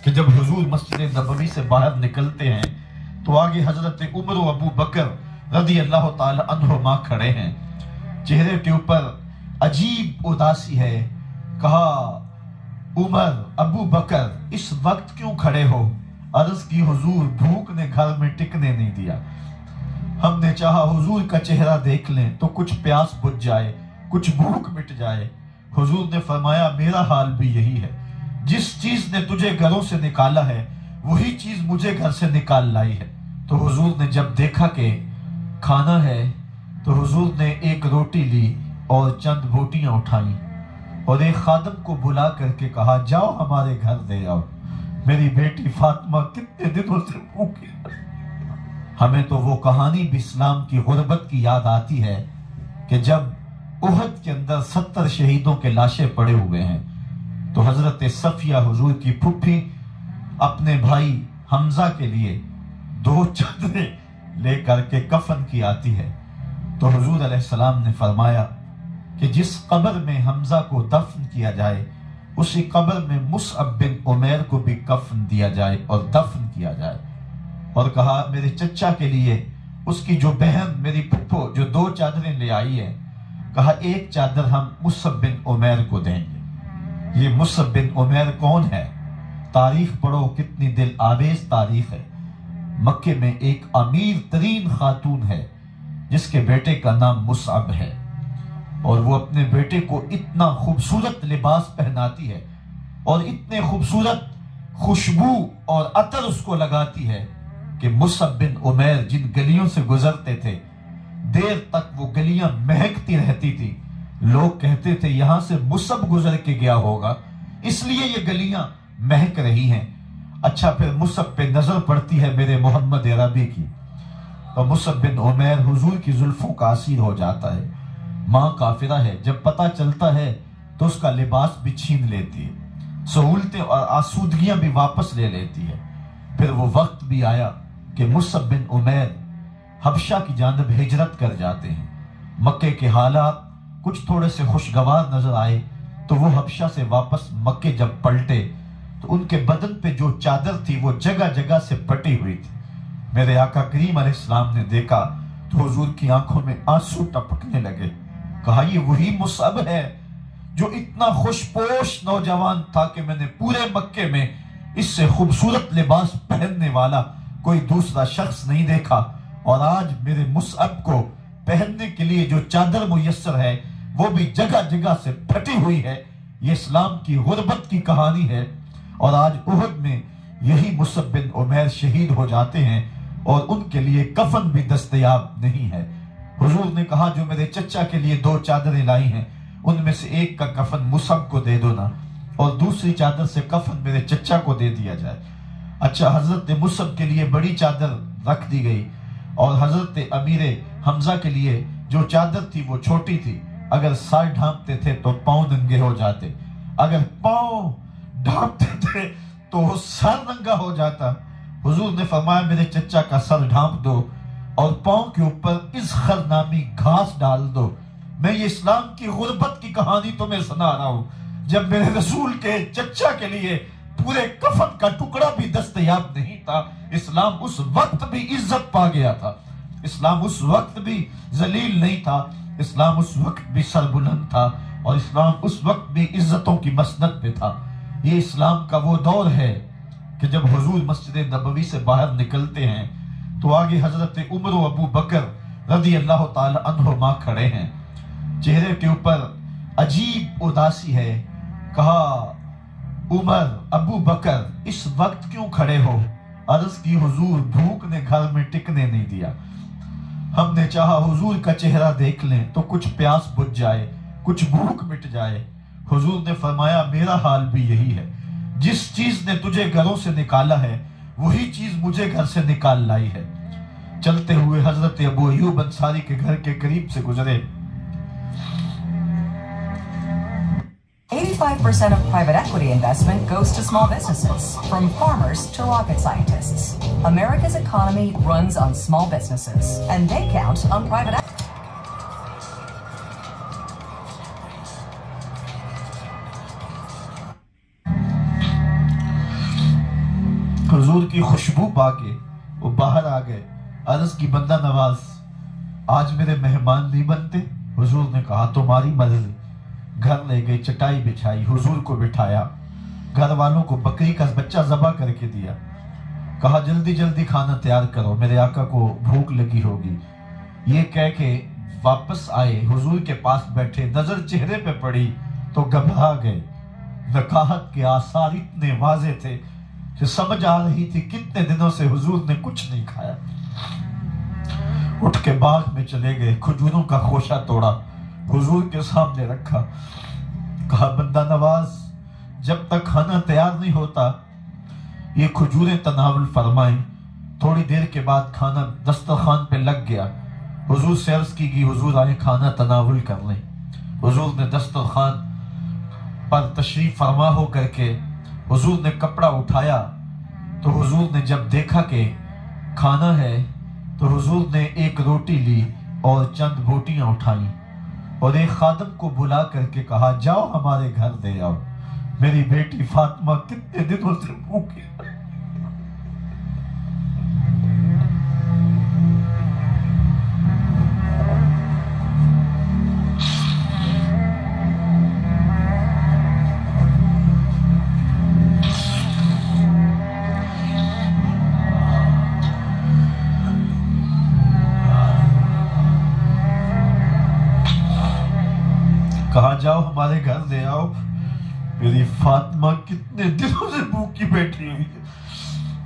کہ جب حضور مسجد نبوی سے باہر نکلتے ہیں تو آگے حضرت عمر و ابو بکر رضی اللہ تعالی عنہما کھڑے ہیں، چہرے کے اوپر عجیب اداسی ہے۔ کہا عمر ابو بکر اس وقت کیوں کھڑے ہو؟ عرض کی حضور بھوک نے گھر میں ٹکنے نہیں دیا، ہم نے چاہا حضور کا چہرہ دیکھ لیں تو کچھ پیاس بجھ جائے، کچھ بھوک مٹ جائے۔ حضور نے فرمایا میرا حال بھی یہی ہے، جس چیز نے تجھے گھروں سے نکالا ہے وہی چیز مجھے گھر سے نکال لائی ہے۔ تو حضور نے جب دیکھا کہ کھانا ہے تو حضور نے ایک روٹی لی اور چند بوٹیاں اٹھائیں اور ایک خادم کو بلا کر کے کہا جاؤ ہمارے گھر دے آؤ، میری بیٹی فاطمہ کتنے دنوں سے بھوکی ہے۔ ہمیں تو وہ کہانی بھی اسلام کی غربت کی یاد آتی ہے کہ جب احد کے اندر 70 شہیدوں کے لاشیں پڑے ہوئے ہیں تو حضرت صفیہ حضور کی پھپھی اپنے بھائی حمزہ کے لیے 2 چادریں لے کر کے کفن کی آتی ہے، تو حضور علیہ السلام نے فرمایا کہ جس قبر میں حمزہ کو دفن کیا جائے اسی قبر میں مصعب بن عمیر کو بھی کفن دیا جائے اور دفن کیا جائے، اور کہا میرے چچا کے لیے اس کی جو بہن میری پھپھو جو 2 چادریں لے آئی ہے، کہا ایک چادر ہم مصعب بن عمیر کو دیں گے۔ یہ مصعب بن عمیر کون ہے؟ تاریخ پڑھو، کتنی دل آویز تاریخ ہے۔ مکے میں ایک امیر ترین خاتون ہے جس کے بیٹے کا نام مصعب ہے، اور وہ اپنے بیٹے کو اتنا خوبصورت لباس پہناتی ہے اور اتنے خوبصورت خوشبو اور عطر اس کو لگاتی ہے کہ مصعب بن عمیر جن گلیوں سے گزرتے تھے دیر تک وہ گلیاں مہکتی رہتی تھی، لوگ کہتے تھے یہاں سے مصعب گزر کے گیا ہوگا اس لیے یہ گلیاں مہک رہی ہیں۔ اچھا پھر مصعب پہ نظر پڑتی ہے میرے محمد عربی کی، تو مصعب بن عمیر حضور کی زلفوں کا اسیر ہو جاتا ہے۔ ماں کافرہ ہے، جب پتہ چلتا ہے تو اس کا لباس بھی چھین لیتی ہے، سہولتیں اور آسودگیاں بھی واپس لے لیتی ہے۔ پھر وہ وقت بھی آیا کہ مصعب بن عمیر حبشہ کی جانب ہجرت کر جاتے ہیں۔ مکے کے حالات کچھ تھوڑے سے خوشگوار نظر آئے تو وہ حبشہ سے واپس مکے جب پلٹے تو ان کے بدن پہ جو چادر تھی وہ جگہ جگہ سے پٹی ہوئی تھی۔ میرے آقا کریم علیہ السلام نے دیکھا تو حضور کی آنکھوں میں آنسو ٹپکنے لگے۔ کہا یہ وہی مصعب ہے جو اتنا خوش پوش نوجوان تھا کہ میں نے پورے مکے میں اس سے خوبصورت لباس پہننے والا کوئی دوسرا شخص نہیں دیکھا، اور آج میرے مصعب کو پہننے کے لیے جو چادر میسر ہے وہ بھی جگہ جگہ سے پھٹی ہوئی ہے۔ یہ اسلام کی غربت کی کہانی ہے، اور آج احد میں یہی مصعب بن عمیر شہید ہو جاتے ہیں اور ان کے لیے کفن بھی دستیاب نہیں ہے۔ حضور نے کہا جو میرے چچا کے لیے 2 چادریں لائی ہیں ان میں سے ایک کا کفن مصعب کو دے دو نا، اور دوسری چادر سے کفن میرے چچا کو دے دیا جائے۔ اچھا حضرت مصعب کے لیے بڑی چادر رکھ دی گئی، اور حضرت امیر حمزہ کے لیے جو چادر تھی وہ چھوٹی تھی، اگر سر ڈھانپتے تھے تو پاؤں ننگے ہو جاتے، اگر پاؤں ڈھانپتے تھے تو سر ننگا ہو جاتا۔ حضور نے فرمایا میرے چچا کا سر ڈھانپ دو اور پاؤں کے اوپر اذخر نامی گھاس ڈال دو۔ میں یہ اسلام کی غربت کی کہانی تمہیں سنا رہا ہوں، جب میرے رسول کے چچا کے لیے پورے کفن کا ٹکڑا بھی دستیاب نہیں تھا، اسلام اس وقت بھی عزت پا گیا تھا، اسلام اس وقت بھی ذلیل نہیں تھا، اسلام اس وقت بھی سربلند تھا، اور اسلام اس وقت بھی عزتوں کی مسند پہ تھا۔ یہ اسلام کا وہ دور ہے کہ جب حضور مسجد نبوی سے باہر نکلتے ہیں تو آگے حضرت عمر و ابو بکر رضی اللہ تعالی عنہما کھڑے ہیں، چہرے کے اوپر عجیب اداسی ہے۔ کہا عمر ابو بکر اس وقت کیوں کھڑے ہو؟ عرض کی حضور بھوک نے گھر میں ٹکنے نہیں دیا، ہم نے چاہا حضور کا چہرہ دیکھ لیں تو کچھ پیاس بجھ جائے، کچھ بھوک مٹ جائے۔ حضور نے فرمایا میرا حال بھی یہی ہے، جس چیز نے تجھے گھروں سے نکالا ہے وہی چیز مجھے گھر سے نکال لائی ہے۔ چلتے ہوئے حضرت ابو ایوب انصاری کے گھر کے قریب سے گزرے۔ 85% of private equity investment goes to small businesses, from farmers to rocket scientists. America's economy runs on small businesses, and they count on private equity. حضور کی خوشبو پا کے وہ باہر آ گئے. عرض کی بندہ نواز آج میرے مہمان نہیں بنتے؟ حضور نے کہا تمہاری مرضی. گھر لے گئے, چٹائی بچھائی, حضور کو بٹھایا, گھر والوں کو بکری کا بچہ ذبح کر کے دیا, کہا جلدی جلدی کھانا تیار کرو, میرے آقا کو بھوک لگی ہوگی. یہ کہہ کے واپس آئے, حضور کے پاس بیٹھے, نظر چہرے پہ پڑی تو گھبرا گئے. نکاحت کے آثار اتنے واضح تھے کہ سمجھ آ رہی تھی کتنے دنوں سے حضور نے کچھ نہیں کھایا. اٹھ کے باغ میں چلے گئے, کھجوروں کا خوشہ توڑا, حضور کے سامنے رکھا, کہا بندہ نواز جب تک کھانا تیار نہیں ہوتا یہ کھجوریں تناول فرمائیں. تھوڑی دیر کے بعد کھانا دسترخوان پہ لگ گیا. حضور سے عرض کی گئی حضور آئے کھانا تناول کر لیں. حضور نے دسترخوان پر تشریف فرما ہو کر کے حضور نے کپڑا اٹھایا تو حضور نے جب دیکھا کہ کھانا ہے تو حضور نے ایک روٹی لی اور چند بوٹیاں اٹھائیں اور ایک خادم کو بلا کر کے کہا جاؤ ہمارے گھر دے آؤ, میری بیٹی فاطمہ کتنے دنوں سے بھوکی. کہا جاؤ ہمارے گھر دے آؤ, میری فاطمہ کتنے دنوں سے بھوکی بیٹھی ہوئی ہے.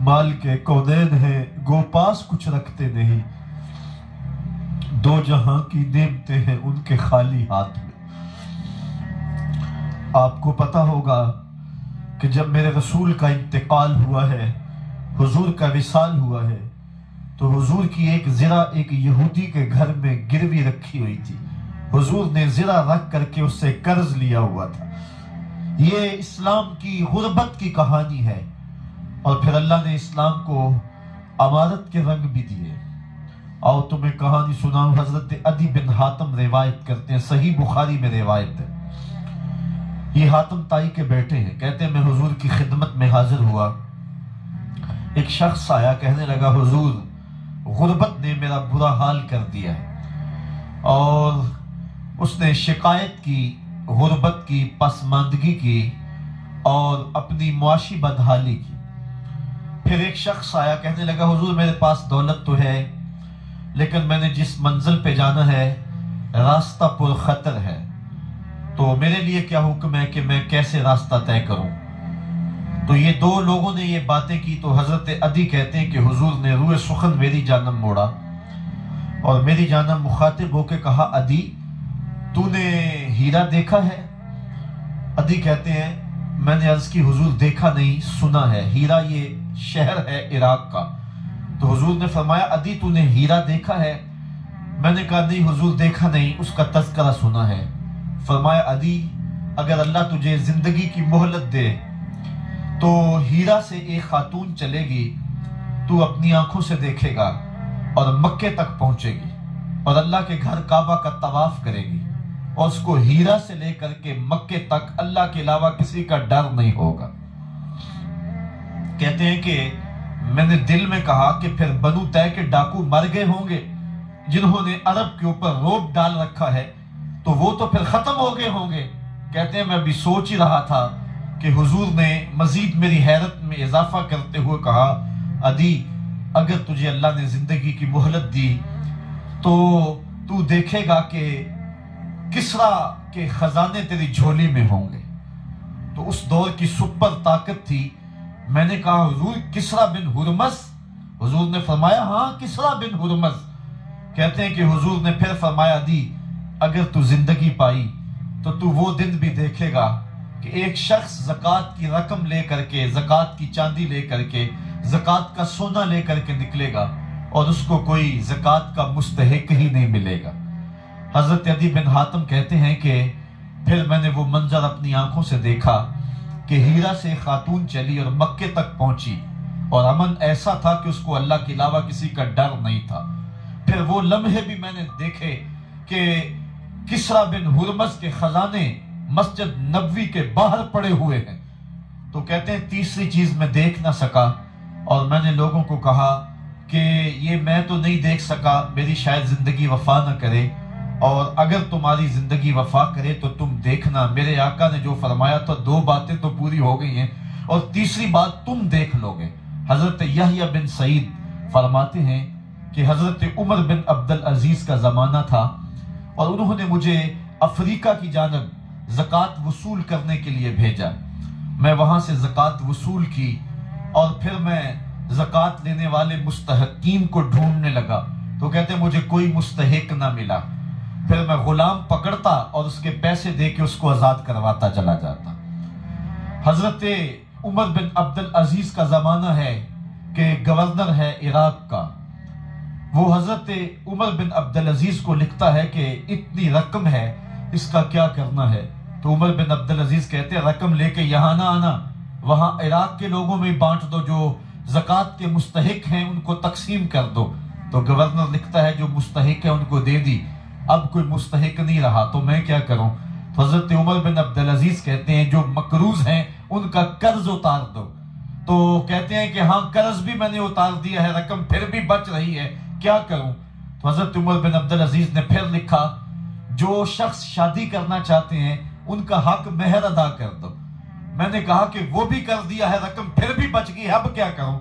مال کے کونین ہیں گو پاس کچھ رکھتے نہیں, دو جہاں کی نعمتیں ہیں ان کے خالی ہاتھ میں. آپ کو پتا ہوگا کہ جب میرے رسول کا انتقال ہوا ہے, حضور کا وصال ہوا ہے, تو حضور کی ایک زرہ ایک یہودی کے گھر میں گروی رکھی ہوئی تھی. حضور نے زرہ رکھ کر کے اس سے قرض لیا ہوا تھا. یہ اسلام کی غربت کی کہانی ہے اور پھر اللہ نے اسلام کو امارت کے رنگ بھی دیے. آؤ تمہیں کہانی سناؤں. حضرت عدی بن حاتم روایت کرتے ہیں, صحیح بخاری میں روایت ہے. یہ حاتم تائی کے بیٹے ہیں. کہتے ہیں میں حضور کی خدمت میں حاضر ہوا, ایک شخص آیا, کہنے لگا حضور غربت نے میرا برا حال کر دیا ہے, اور اس نے شکایت کی غربت کی, پسماندگی کی اور اپنی معاشی بدحالی کی. پھر ایک شخص آیا, کہنے لگا حضور میرے پاس دولت تو ہے لیکن میں نے جس منزل پہ جانا ہے راستہ پر خطر ہے, تو میرے لیے کیا حکم ہے کہ میں کیسے راستہ طے کروں. تو یہ دو لوگوں نے یہ باتیں کی تو حضرت عدی کہتے ہیں کہ حضور نے روئے سخن میری جانب موڑا اور میری جانب مخاطب ہو کے کہا عدی تو نے ہیرا دیکھا ہے؟ عدی کہتے ہیں میں نے عرض کی حضور دیکھا نہیں, سنا ہے. ہیرا یہ شہر ہے عراق کا. تو حضور نے فرمایا عدی تو نے ہیرا دیکھا ہے؟ میں نے کہا نہیں حضور دیکھا نہیں, اس کا تذکرہ سنا ہے. فرمایا عدی اگر اللہ تجھے زندگی کی مہلت دے تو ہیرا سے ایک خاتون چلے گی, تو اپنی آنکھوں سے دیکھے گا اور مکے تک پہنچے گی اور اللہ کے گھر کعبہ کا طواف کرے گی, اور اس کو ہیرا سے لے کر کے مکے تک اللہ کے علاوہ کسی کا ڈر نہیں ہوگا. کہتے ہیں کہ میں نے دل میں کہا کہ پھر بنو طے کے ڈاکو مر گئے ہوں گے جنہوں نے عرب کے اوپر روب ڈال رکھا ہے, تو وہ تو پھر ختم ہو گئے ہوں گے. کہتے ہیں میں بھی سوچ ہی رہا تھا کہ حضور نے مزید میری حیرت میں اضافہ کرتے ہوئے کہا عدی اگر تجھے اللہ نے زندگی کی مہلت دی تو تو دیکھے گا کہ کسرا کے خزانے تیری جھولی میں ہوں گے. تو اس دور کی سپر طاقت تھی. میں نے کہا حضور کسرا بن ہرمز؟ حضور نے فرمایا ہاں کسرا بن ہرمز. کہتے ہیں کہ حضور نے پھر فرمایا عدی اگر تو زندگی پائی تو تو وہ دن بھی دیکھے گا کہ ایک شخص زکوٰۃ کی رقم لے کر کے, زکوٰۃ کی چاندی لے کر کے, زکوٰۃ کا سونا لے کر کے نکلے گا اور اس کو کوئی زکوٰۃ کا مستحق ہی نہیں ملے گا. حضرت عدی بن حاتم کہتے ہیں کہ پھر میں نے وہ منظر اپنی آنکھوں سے دیکھا کہ ہیرا سے خاتون چلی اور مکے تک پہنچی اور امن ایسا تھا کہ اس کو اللہ کے علاوہ کسی کا ڈر نہیں تھا. پھر وہ لمحے بھی میں نے دیکھے کہ کسرا بن ہرمز کے خزانے مسجد نبوی کے باہر پڑے ہوئے ہیں. تو کہتے ہیں تیسری چیز میں دیکھ نہ سکا اور میں نے لوگوں کو کہا کہ یہ میں تو نہیں دیکھ سکا، میری شاید زندگی وفا نہ کرے، اور اگر تمہاری زندگی وفا کرے تو تم دیکھنا میرے آقا نے جو فرمایا تھا 2 باتیں تو پوری ہو گئی ہیں، اور تیسری بات تم دیکھ لو گے۔ حضرت یحییٰ بن سعید فرماتے ہیں کہ حضرت عمر بن عبدالعزیز کا زمانہ تھا، اور انہوں نے مجھے افریقہ کی جانب زکوٰۃ وصول کرنے کے لیے بھیجا۔ میں وہاں سے زکوٰۃ وصول کی، اور پھر میں زکوٰۃ لینے والے مستحقین کو ڈھونڈنے لگا، تو کہتے مجھے کوئی مستحق نہ ملا۔ پھر میں غلام پکڑتا اور اس کے پیسے دے کے اس کو آزاد کرواتا چلا جاتا۔ حضرت عمر بن عبدالعزیز کا زمانہ ہے کہ گورنر ہے عراق کا، وہ حضرت عمر بن عبدالعزیز کو لکھتا ہے کہ اتنی رقم ہے، اس کا کیا کرنا ہے؟ تو عمر بن عبدالعزیز کہتے ہیں رقم لے کے یہاں نہ آنا، وہاں عراق کے لوگوں میں بانٹ دو، جو زکوٰۃ کے مستحق ہیں ان کو تقسیم کر دو۔ تو گورنر لکھتا ہے جو مستحق ہے ان کو دے دی، اب کوئی مستحق نہیں رہا تو میں کیا کروں؟ تو حضرت عمر بن عبدالعزیز کہتے ہیں جو مقروض ہیں ان کا قرض اتار دو۔ تو کہتے ہیں کہ ہاں قرض بھی میں نے اتار دیا ہے، رقم پھر بھی بچ رہی ہے، کیا کروں؟ تو حضرت عمر بن عبدالعزیز نے پھر لکھا جو شخص شادی کرنا چاہتے ہیں ان کا حق مہر ادا کر دو۔ میں نے کہا کہ وہ بھی کر دیا ہے، رقم پھر بھی بچ گئی، اب کیا کروں؟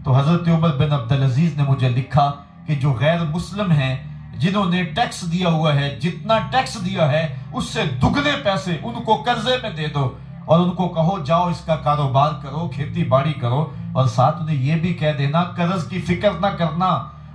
تو حضرت عمر بن عبدالعزیز نے مجھے لکھا کہ جو غیر مسلم ہیں جنہوں نے ٹیکس دیا ہوا ہے، جتنا ٹیکس دیا ہے اس سے دگنے پیسے ان کو قرضے میں دے دو، اور ان کو کہو جاؤ اس کا کاروبار کرو، کھیتی باڑی کرو، اور ساتھ انہیں یہ بھی کہہ دینا قرض کی فکر نہ کرنا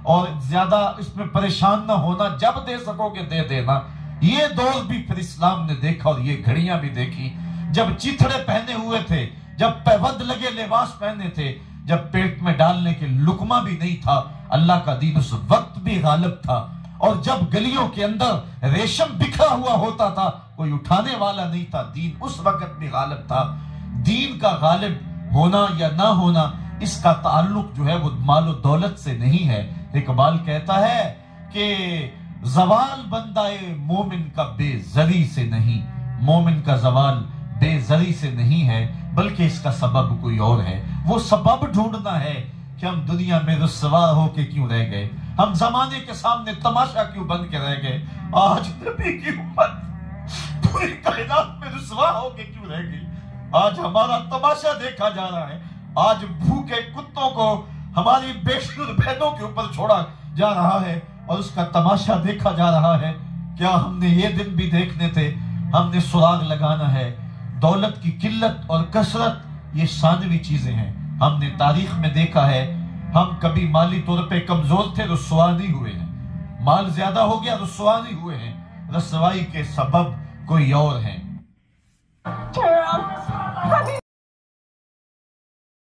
اور زیادہ اس میں پریشان نہ ہونا، جب دے سکو گے دے دینا۔ یہ دور بھی پھر اسلام نے دیکھا، اور یہ گھڑیاں بھی دیکھی جب چتھڑے پہنے ہوئے تھے، جب پیوند لگے لباس پہنے تھے، جب پیٹ میں ڈالنے کے لقمہ بھی نہیں تھا، اللہ کا دین اس وقت بھی غالب تھا، اور جب گلیوں کے اندر ریشم بکھرا ہوا ہوتا تھا کوئی اٹھانے والا نہیں تھا، دین اس وقت بھی غالب تھا۔ دین کا غالب ہونا یا نہ ہونا اس کا تعلق جو ہے وہ مال و دولت سے نہیں ہے۔ اقبال کہتا ہے کہ زوال بندہ مومن کا بے زری سے نہیں، مومن کا زوال بے زری سے نہیں ہے بلکہ اس کا سبب کوئی اور ہے۔ وہ سبب ڈھونڈنا ہے کہ ہم دنیا میں رسوا ہو کے کیوں رہ گئے، ہم زمانے کے سامنے تماشا کیوں بن کے رہ گئے، آج نبی کی امت پوری کائنات میں رسوا ہو کے کیوں رہ گئی، آج ہمارا تماشا دیکھا جا رہا ہے، آج بھوکے کتوں کو ہماری بے شمار بہنوں کے اوپر چھوڑا جا رہا ہے اور اس کا تماشا دیکھا جا رہا ہے۔ کیا ہم نے یہ دن بھی دیکھنے تھے؟ ہم نے سراغ لگانا ہے۔ دولت کی قلت اور کثرت یہ ثانوی چیزیں ہیں، ہم نے تاریخ میں دیکھا ہے، ہم کبھی مالی طور پہ کمزور تھے رسوا نہیں ہوئے ہیں، مال زیادہ ہو گیا رسوا نہیں ہوئے ہیں، رسوائی کے سبب کوئی اور ہیں۔